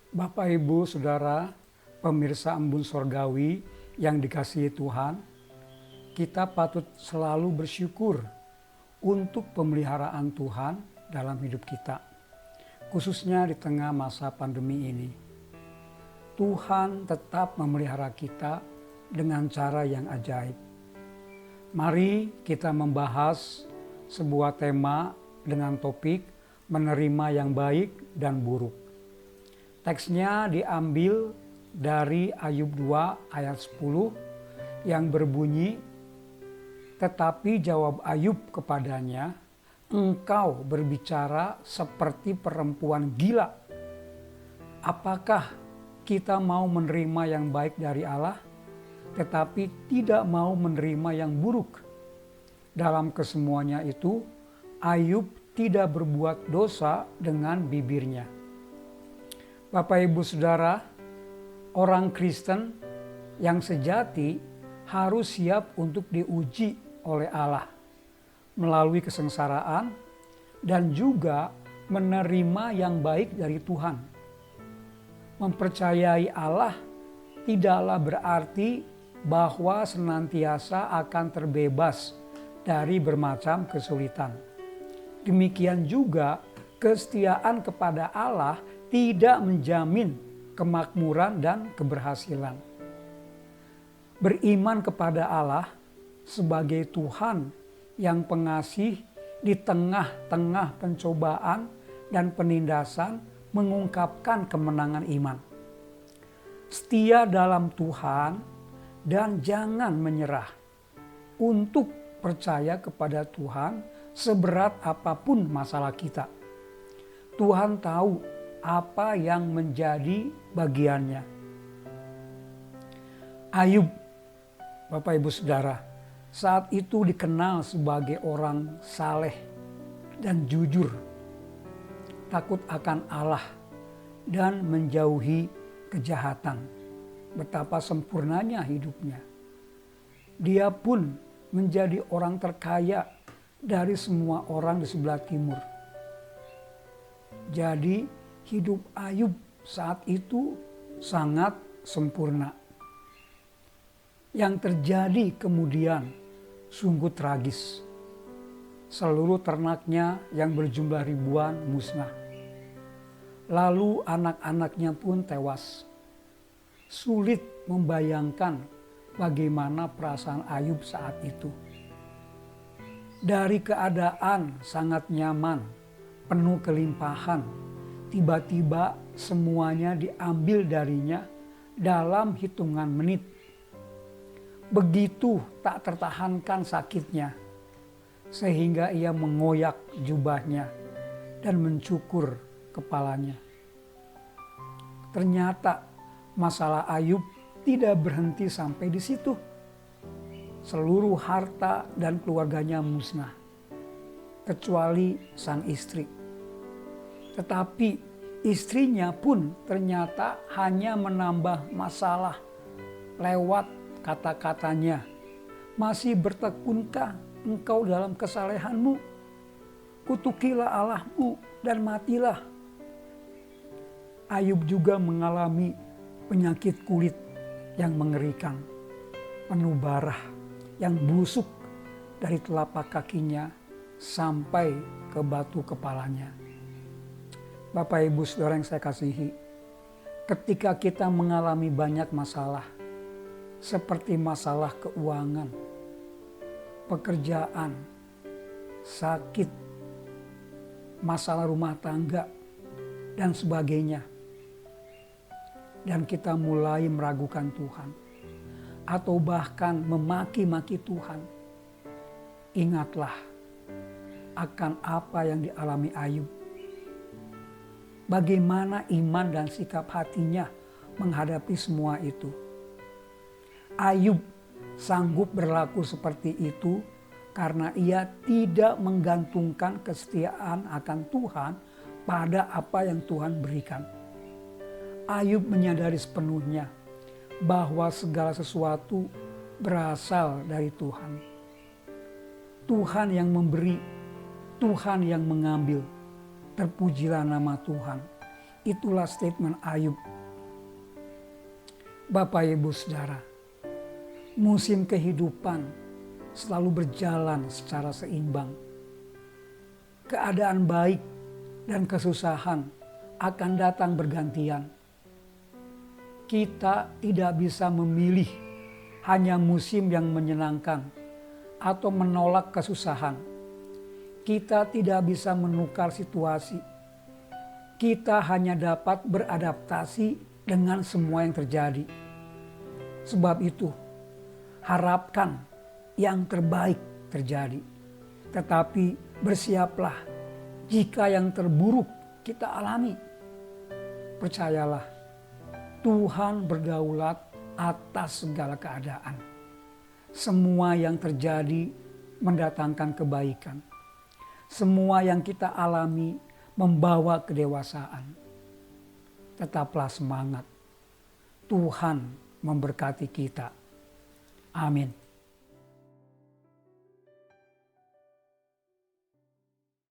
Bapak, Ibu, Saudara, pemirsa Embun Sorgawi yang dikasihi Tuhan, kita patut selalu bersyukur untuk pemeliharaan Tuhan dalam hidup kita, khususnya di tengah masa pandemi ini. Tuhan tetap memelihara kita dengan cara yang ajaib. Mari kita membahas sebuah tema dengan topik menerima yang baik dan buruk. Teksnya diambil dari Ayub 2 ayat 10 yang berbunyi, "Tetapi jawab Ayub kepadanya, engkau berbicara seperti perempuan gila. Apakah kita mau menerima yang baik dari Allah, tetapi tidak mau menerima yang buruk?" Dalam kesemuanya itu, Ayub tidak berbuat dosa dengan bibirnya. Bapak, Ibu, Saudara, orang Kristen yang sejati harus siap untuk diuji oleh Allah melalui kesengsaraan dan juga menerima yang baik dari Tuhan. Mempercayai Allah tidaklah berarti bahwa senantiasa akan terbebas dari bermacam kesulitan. Demikian juga kesetiaan kepada Allah tidak menjamin kemakmuran dan keberhasilan. Beriman kepada Allah sebagai Tuhan yang pengasih di tengah-tengah pencobaan dan penindasan mengungkapkan kemenangan iman. Setia dalam Tuhan dan jangan menyerah untuk percaya kepada Tuhan seberat apapun masalah kita. Tuhan tahu apa yang menjadi bagiannya. Ayub, Bapak, Ibu, Saudara, saat itu dikenal sebagai orang saleh dan jujur, takut akan Allah dan menjauhi kejahatan. Betapa sempurnanya hidupnya. Dia pun menjadi orang terkaya dari semua orang di sebelah timur. Jadi hidup Ayub saat itu sangat sempurna. Yang terjadi kemudian sungguh tragis. Seluruh ternaknya yang berjumlah ribuan musnah. Lalu anak-anaknya pun tewas. Sulit membayangkan bagaimana perasaan Ayub saat itu. Dari keadaan sangat nyaman, penuh kelimpahan, tiba-tiba semuanya diambil darinya dalam hitungan menit. Begitu tak tertahankan sakitnya, sehingga ia mengoyak jubahnya dan mencukur kepalanya. Ternyata masalah Ayub tidak berhenti sampai di situ. Seluruh harta dan keluarganya musnah, kecuali sang istri. Tetapi istrinya pun ternyata hanya menambah masalah lewat kata-katanya. "Masih bertekunkah engkau dalam kesalehanmu? Kutukilah Allahmu dan matilah." Ayub juga mengalami penyakit kulit yang mengerikan, penuh barah yang busuk dari telapak kakinya sampai ke batu kepalanya. Bapak, Ibu, Saudara yang saya kasihi, ketika kita mengalami banyak masalah, seperti masalah keuangan, pekerjaan, sakit, masalah rumah tangga, dan sebagainya, dan kita mulai meragukan Tuhan, atau bahkan memaki-maki Tuhan, ingatlah akan apa yang dialami Ayub. Bagaimana iman dan sikap hatinya menghadapi semua itu. Ayub sanggup berlaku seperti itu karena ia tidak menggantungkan kesetiaan akan Tuhan pada apa yang Tuhan berikan. Ayub menyadari sepenuhnya bahwa segala sesuatu berasal dari Tuhan. Tuhan yang memberi, Tuhan yang mengambil. Terpujilah nama Tuhan. Itulah statement Ayub. Bapak, Ibu, Saudara, musim kehidupan selalu berjalan secara seimbang. Keadaan baik dan kesusahan akan datang bergantian. Kita tidak bisa memilih hanya musim yang menyenangkan atau menolak kesusahan. Kita tidak bisa menukar situasi. Kita hanya dapat beradaptasi dengan semua yang terjadi. Sebab itu, harapkan yang terbaik terjadi. Tetapi bersiaplah jika yang terburuk kita alami. Percayalah, Tuhan berdaulat atas segala keadaan. Semua yang terjadi mendatangkan kebaikan. Semua yang kita alami membawa kedewasaan. Tetaplah semangat. Tuhan memberkati kita. Amin.